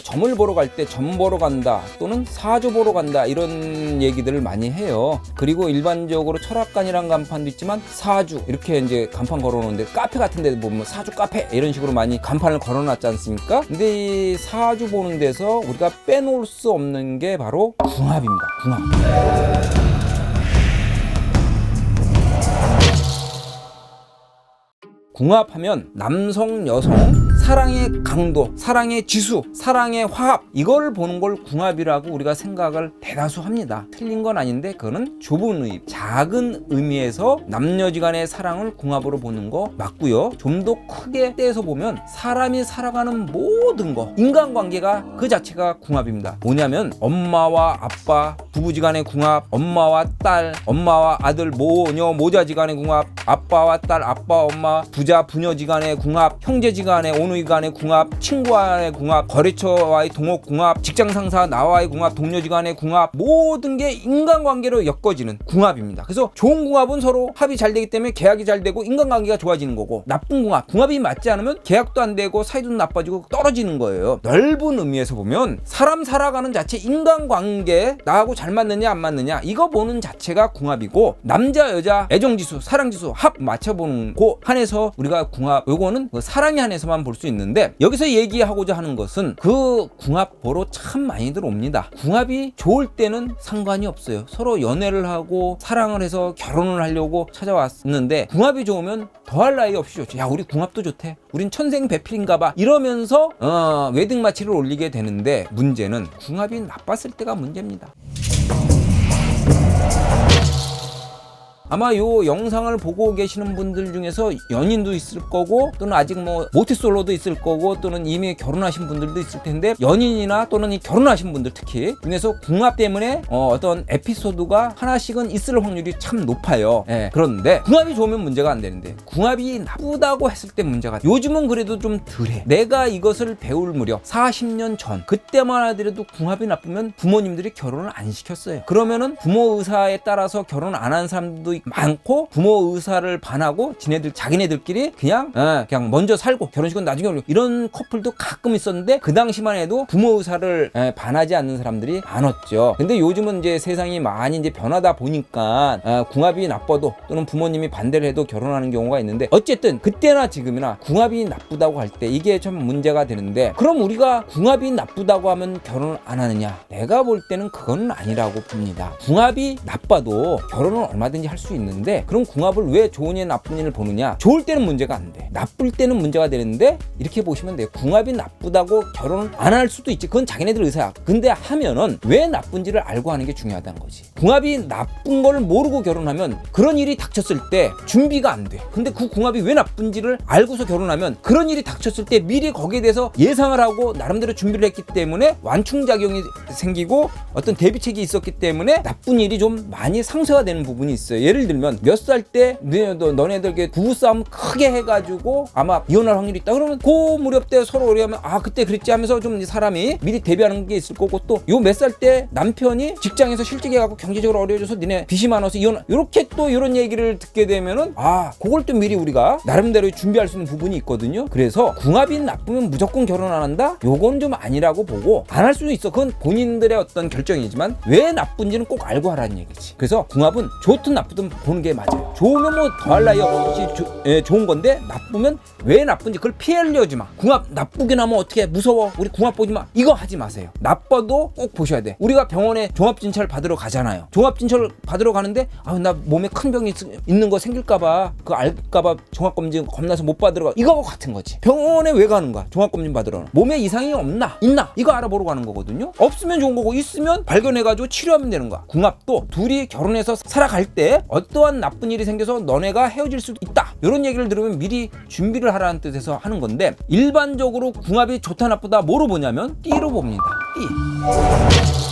점을 보러 갈 때 점 보러 간다 또는 사주 보러 간다 이런 얘기들을 많이 해요. 그리고 일반적으로 철학관이란 간판도 있지만 사주 이렇게 이제 간판 걸어놓는데 카페 같은 데 보면 사주 카페 이런 식으로 많이 간판을 걸어놨지 않습니까? 근데 이 사주 보는 데서 우리가 빼놓을 수 없는 게 바로 궁합입니다. 궁합. 궁합하면 남성, 여성, 사랑의 강도, 사랑의 지수, 사랑의 화합 이걸 보는 걸 궁합이라고 우리가 생각을 대다수 합니다. 틀린 건 아닌데 그거는 좁은 의미, 작은 의미에서 남녀지간의 사랑을 궁합으로 보는 거 맞고요. 좀 더 크게 떼서 보면 사람이 살아가는 모든 거, 인간관계가 그 자체가 궁합입니다. 뭐냐면 엄마와 아빠, 부부지간의 궁합, 엄마와 딸, 엄마와 아들, 모녀, 모자지간의 궁합, 아빠와 딸, 아빠, 엄마, 부자, 부녀지간의 궁합, 형제지간의 오누이간의 궁합, 친구와의 궁합, 거래처와의 동업 궁합, 직장상사 나와의 궁합, 동료지간의 궁합 모든 게 인간관계로 엮어지는 궁합입니다. 그래서 좋은 궁합은 서로 합이 잘 되기 때문에 계약이 잘 되고 인간관계가 좋아지는 거고 나쁜 궁합, 궁합이 맞지 않으면 계약도 안 되고 사이도 나빠지고 떨어지는 거예요. 넓은 의미에서 보면 사람 살아가는 자체 인간관계 나하고 잘 맞느냐 안 맞느냐 이거 보는 자체가 궁합이고 남자 여자 애정지수 사랑지수 합 맞춰보는 거 한해서 우리가 궁합 요거는 사랑에 한해서만 볼 수 있는데 여기서 얘기하고자 하는 것은 그 궁합 보러 참 많이들 옵니다. 궁합이 좋을 때는 상관이 없어요. 서로 연애를 하고 사랑을 해서 결혼을 하려고 찾아왔는데 궁합이 좋으면 더할 나위 없이 좋죠. 야 우리 궁합도 좋대. 우린 천생배필인가 봐. 이러면서 웨딩마치를 올리게 되는데 문제는 궁합이 나빴을 때가 문제입니다. 아마 요 영상을 보고 계시는 분들 중에서 연인도 있을 거고 또는 아직 뭐 모태솔로도 있을 거고 또는 이미 결혼하신 분들도 있을 텐데 연인이나 또는 이 결혼하신 분들 특히 중에서 궁합 때문에 어떤 에피소드가 하나씩은 있을 확률이 참 높아요. 예, 그런데 궁합이 좋으면 문제가 안 되는데 궁합이 나쁘다고 했을 때 문제가 요즘은 그래도 좀 덜해. 내가 이것을 배울 무렵 40년 전 그때만 하더라도 궁합이 나쁘면 부모님들이 결혼을 안 시켰어요. 그러면은 부모 의사에 따라서 결혼 안 한 사람도 많고 부모 의사를 반하고 자기네들끼리 그냥 먼저 살고 결혼식은 나중에 올리고 이런 커플도 가끔 있었는데 그 당시만 해도 부모 의사를 반하지 않는 사람들이 많았죠. 근데 요즘은 이제 세상이 많이 이제 변하다 보니까 궁합이 나빠도 또는 부모님이 반대를 해도 결혼하는 경우가 있는데 어쨌든 그때나 지금이나 궁합이 나쁘다고 할 때 이게 좀 문제가 되는데 그럼 우리가 궁합이 나쁘다고 하면 결혼을 안 하느냐? 내가 볼 때는 그건 아니라고 봅니다. 궁합이 나빠도 결혼은 얼마든지 할 수 있는데 그럼 궁합을 왜 좋은 일 나쁜 일을 보느냐? 좋을 때는 문제가 안 돼. 나쁠 때는 문제가 되는데 이렇게 보시면 돼요. 궁합이 나쁘다고 결혼을 안 할 수도 있지. 그건 자기네들 의사야. 근데 하면은 왜 나쁜지를 알고 하는 게 중요하다는 거지. 궁합이 나쁜 걸 모르고 결혼하면 그런 일이 닥쳤을 때 준비가 안 돼. 근데 그 궁합이 왜 나쁜지를 알고서 결혼하면 그런 일이 닥쳤을 때 미리 거기에 대해서 예상을 하고 나름대로 준비를 했기 때문에 완충작용이 생기고 어떤 대비책이 있었기 때문에 나쁜 일이 좀 많이 상쇄화되는 부분이 있어요. 예를 들면 몇 살 때 너네들 부부싸움 크게 해가지고 아마 이혼할 확률이 있다 그러면 그 무렵 때 서로 오래하면 그때 그랬지 하면서 좀 사람이 미리 대비하는 게 있을 거고 또 요 몇 살 때 남편이 직장에서 실직해갖고 경제적으로 어려워져서 니네 빚이 많아서 이혼 요렇게 또 이런 얘기를 듣게 되면은 그걸 또 미리 우리가 나름대로 준비할 수 있는 부분이 있거든요. 그래서 궁합이 나쁘면 무조건 결혼 안 한다? 요건 좀 아니라고 보고 안 할 수는 있어. 그건 본인들의 어떤 결정이지만 왜 나쁜지는 꼭 알고 하라는 얘기지. 그래서 궁합은 좋든 나쁘든 보는 게 맞아요. 좋으면 뭐 더할 나위 없이 좋은 건데 나쁘면 왜 나쁜지 그걸 피하려지 마. 궁합 나쁘게 나면 어떻게 무서워 우리 궁합 보지 마 이거 하지 마세요. 나빠도 꼭 보셔야 돼. 우리가 병원에 종합진찰 받으러 가잖아요. 종합진찰 받으러 가는데 나 몸에 큰 병이 있는 거 생길까봐 그거 알까봐 종합검진 겁나서 못 받으러 가. 이거하고 같은 거지. 병원에 왜 가는 거야? 종합검진 받으러. 몸에 이상이 없나 있나 이거 알아보러 가는 거거든요. 없으면 좋은 거고 있으면 발견해가지고 치료하면 되는 거야. 궁합도 둘이 결혼해서 살아갈 때 어떠한 나쁜 일이 생겨서 너네가 헤어질 수도 있다 이런 얘기를 들으면 미리 준비를 하라는 뜻에서 하는 건데 일반적으로 궁합이 좋다 나쁘다 뭐로 보냐면 띠로 봅니다. 띠.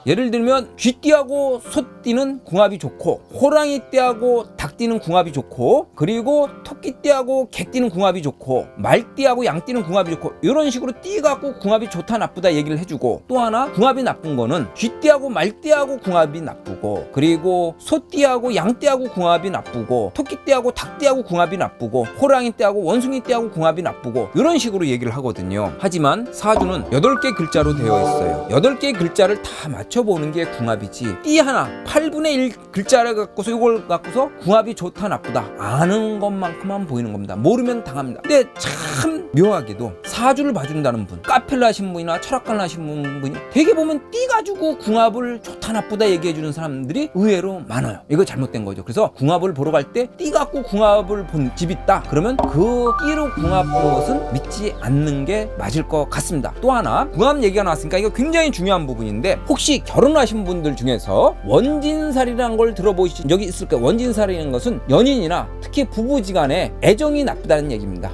예를 들면 쥐띠하고 소띠는 궁합이 좋고 호랑이띠하고 닭 닭띠는 궁합이 좋고, 그리고 토끼띠하고 개띠는 궁합이 좋고, 말띠하고 양띠는 궁합이 좋고, 이런 식으로 띠 갖고 궁합이 좋다 나쁘다 얘기를 해주고, 또 하나 궁합이 나쁜 거는 쥐띠하고 말띠하고 궁합이 나쁘고, 그리고 소띠하고 양띠하고 궁합이 나쁘고, 토끼띠하고 닭띠하고 궁합이 나쁘고, 호랑이띠하고 원숭이띠하고 궁합이 나쁘고, 이런 식으로 얘기를 하거든요. 하지만 사주는 8개 글자로 되어 있어요. 8개 글자를 다 맞춰보는 게 궁합이지, 띠 하나 8분의 1 글자를 갖고서 이걸 갖고서 궁합이 좋다 나쁘다 아는 것만큼만 보이는 겁니다. 모르면 당합니다. 근데 참 묘하게도 사주를 봐준다는 분, 카페를 하신 분이나 철학관을 하신 분이 되게 보면 띠 가지고 궁합을 좋다 나쁘다 얘기해주는 사람들이 의외로 많아요. 이거 잘못된 거죠. 그래서 궁합을 보러 갈 때 띠 갖고 궁합을 본 집 있다 그러면 그 띠로 궁합 보는 것은 믿지 않는 게 맞을 것 같습니다. 또 하나 궁합 얘기가 나왔으니까 이거 굉장히 중요한 부분인데, 혹시 결혼하신 분들 중에서 원진살이라는 걸 들어보신 적이 있을까요? 원진살이라는 것은 연인이나 특히 부부지간에 애정이 나쁘다는 얘기입니다.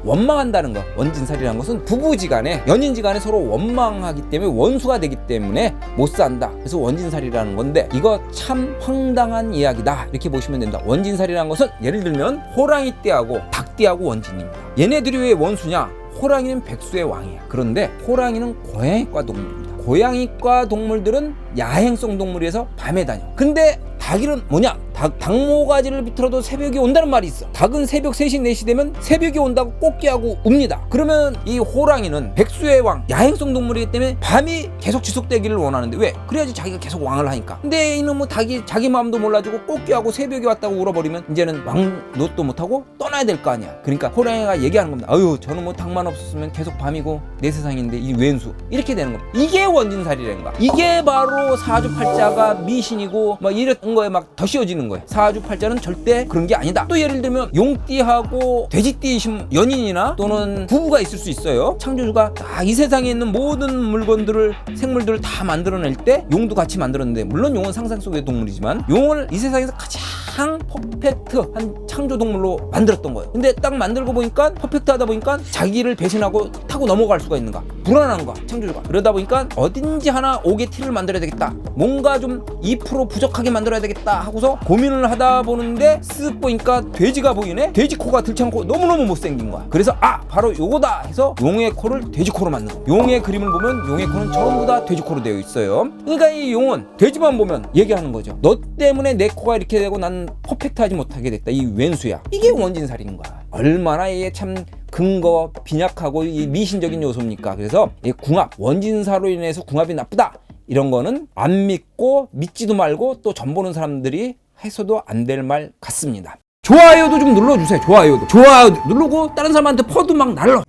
원망한다는 거. 원진살이라는 것은 부부지간에, 연인지간에 서로 원망하기 때문에 원수가 되기 때문에 못 산다. 그래서 원진살이라는 건데, 이거 참 황당한 이야기다 이렇게 보시면 된다. 원진살이라는 것은 예를 들면 호랑이띠하고 닭띠하고 원진입니다. 얘네들이 왜 원수냐? 호랑이는 백수의 왕이에요. 그런데 호랑이는 고양이과 동물입니다. 고양이과 동물들은 야행성 동물이어서 밤에 다녀. 근데 닭은 뭐냐? 닭모가지를 비틀어도 새벽이 온다는 말이 있어. 닭은 새벽 3시 4시 되면 새벽이 온다고 꽃게하고 웁니다. 그러면 이 호랑이는 백수의 왕, 야행성 동물이기 때문에 밤이 계속 지속되기를 원하는데, 왜? 그래야지 자기가 계속 왕을 하니까. 근데 이놈의 닭이 자기 마음도 몰라주고 꽃게하고 새벽이 왔다고 울어버리면 이제는 왕 노릇도 못하고 떠나야 될 거 아니야. 그러니까 호랑이가 얘기하는 겁니다. 아유, 저는 뭐 닭만 없었으면 계속 밤이고 내 세상인데 이 웬수, 이렇게 되는 겁니다. 이게 원진살이라는 거야. 이게 바로 사주팔자가 미신이고 막 이런 거에 막 더 씌워지는 거예요. 사주팔자는 절대 그런 게 아니다. 또 예를 들면 용띠하고 돼지띠이신 연인이나 또는 부부가 있을 수 있어요. 창조주가 이 세상에 있는 모든 물건들을, 생물들을 다 만들어낼 때 용도 같이 만들었는데, 물론 용은 상상 속의 동물이지만 용을 이 세상에서 가장 퍼펙트한 창조 동물로 만들었던 거예요. 근데 딱 만들고 보니까 퍼펙트하다 보니까 자기를 배신하고 타고 넘어갈 수가 있는가, 불안한 거야 창조주가. 그러다 보니까 어딘지 하나 옥의 티를 만들어야 되겠다, 뭔가 좀 2% 부족하게 만들어야 되겠다 하고서 고민을 하다 보는데 쓱 보니까 돼지가 보이네. 돼지 코가 들창고 너무너무 못생긴 거야. 그래서 바로 요거다 해서 용의 코를 돼지 코로 만든 거야. 용의 그림을 보면 용의 코는 전부 다 돼지 코로 되어 있어요. 그러니까 이 용은 돼지만 보면 얘기하는 거죠. 너 때문에 내 코가 이렇게 되고 난 퍼펙트하지 못하게 됐다, 이 웬수야. 이게 원진살인 거야. 얼마나 이게 참 근거 빈약하고 이 미신적인 요소입니까? 그래서 이 궁합, 원진사로 인해서 궁합이 나쁘다, 이런 거는 안 믿고 믿지도 말고 또 점 보는 사람들이 해서도 안 될 말 같습니다. 좋아요도 좀 눌러주세요. 좋아요 누르고 다른 사람한테 퍼도 막 날러.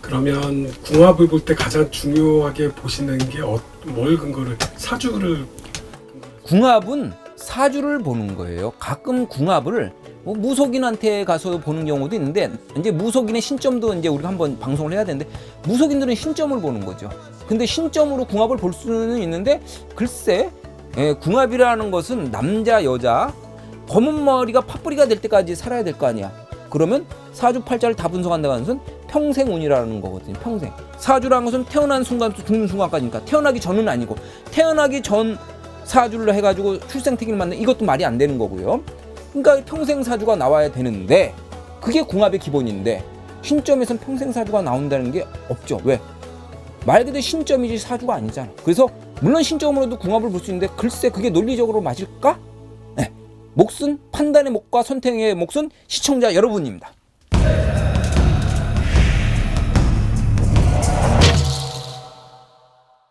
그러면 궁합을 볼 때 가장 중요하게 보시는 게 뭘 근거를, 사주를? 궁합은 사주를 보는 거예요. 가끔 궁합을 무속인한테 가서 보는 경우도 있는데, 이제 무속인의 신점도 이제 우리가 한번 방송을 해야 되는데, 무속인들은 신점을 보는 거죠. 근데 신점으로 궁합을 볼 수는 있는데, 글쎄, 궁합이라는 것은 남자 여자 검은 머리가 팥뿌리가 될 때까지 살아야 될 거 아니야. 그러면 사주팔자를 다 분석한다는 것은 평생 운이라는 거거든요. 평생. 사주라는 것은 태어난 순간부터 죽는 순간까지니까, 태어나기 전은 아니고, 태어나기 전 사주를 해가지고 출생특기를 만든, 이것도 말이 안 되는 거고요. 그러니까 평생 사주가 나와야 되는데, 그게 궁합의 기본인데 신점에선 평생 사주가 나온다는 게 없죠. 왜? 말 그대로 신점이지 사주가 아니잖아. 그래서 물론 신점으로도 궁합을 볼 수 있는데, 글쎄 그게 논리적으로 맞을까? 네. 몫은, 판단의 몫과 선택의 몫은 시청자 여러분입니다.